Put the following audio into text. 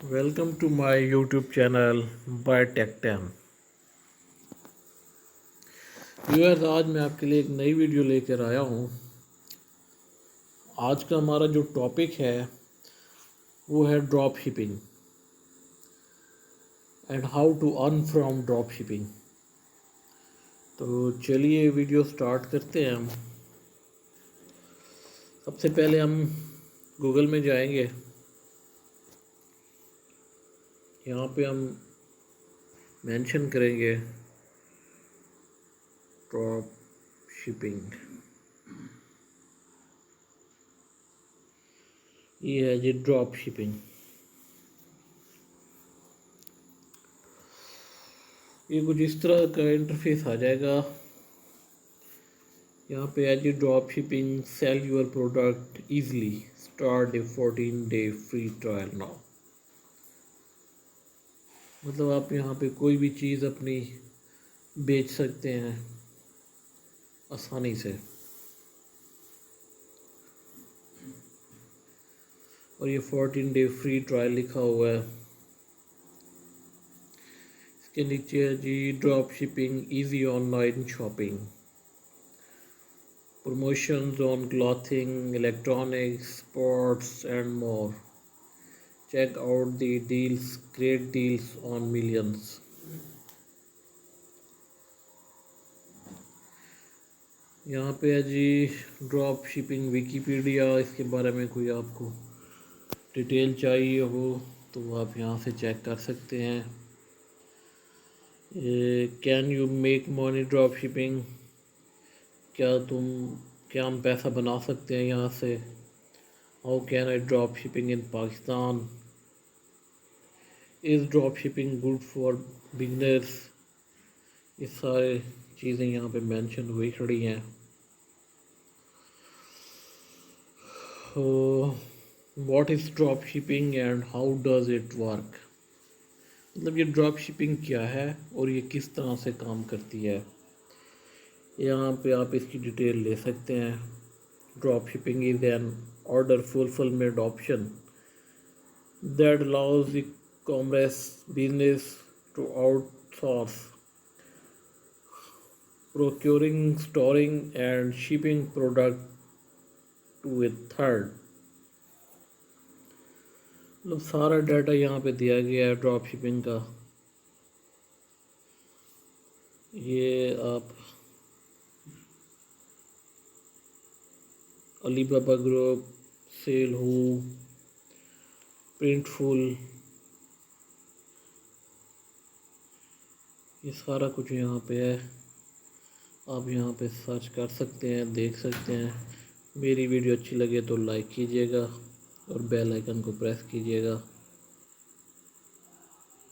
Welcome to my YouTube channel by Tech Time. Viewers, आज मैं आपके लिए एक नई वीडियो लेकर आया हूँ। आज का हमारा जो टॉपिक है वो है drop shipping and how to earn from drop shipping. तो चलिए वीडियो स्टार्ट करते हैं हम। सबसे पहले हम गूगल में जाएंगे। यहाँ पे हम मेंशन करेंगे ड्रॉप शिपिंग। ये है जी ड्रॉप शिपिंग। ये कुछ इस तरह का इंटरफेस आ जाएगा। यहाँ पे है जी drop shipping, sell your product easily, start a 14-day free trial now. मतलब आप यहाँ पे कोई भी चीज़ अपनी बेच सकते हैं आसानी से। और ये 14-day फ्री ट्रायल लिखा हुआ है। इसके नीचे है जी drop shipping easy online shopping, promotions on clothing, electronics, sports and more. Check out the deals, great deals on millions. यहाँ पे है जी ड्रॉप शिपिंग विकीपीडिया। इसके बारे में कोई आपको डिटेल चाहिए हो तो आप यहाँ से चेक कर सकते हैं। Can you make money drop shipping, क्या हम पैसा बना सकते हैं यहाँ से। How can I drop shipping in Pakistan, is drop shipping good for beginners. ये सारे चीज़ें यहाँ पे मेंशन हुई खड़ी हैं। What is drop shipping and how does it work. मतलब ये ड्रॉप शिपिंग क्या है और ये किस तरह से काम करती है। यहाँ पे आप इसकी डिटेल ले सकते हैं। Drop shipping is an order fulfilment option that allows the commerce business to outsource procuring, storing and shipping product to a third। मतलब सारा डाटा यहाँ पे दिया गया है ड्रॉप शिपिंग का। ये आप अलीबाबा ग्रुप, सेल हो, प्रिंटफुल, ये सारा कुछ यहाँ पे है। आप यहाँ पे सर्च कर सकते हैं, देख सकते हैं। मेरी वीडियो अच्छी लगे तो लाइक कीजिएगा और बेल आइकन को प्रेस कीजिएगा।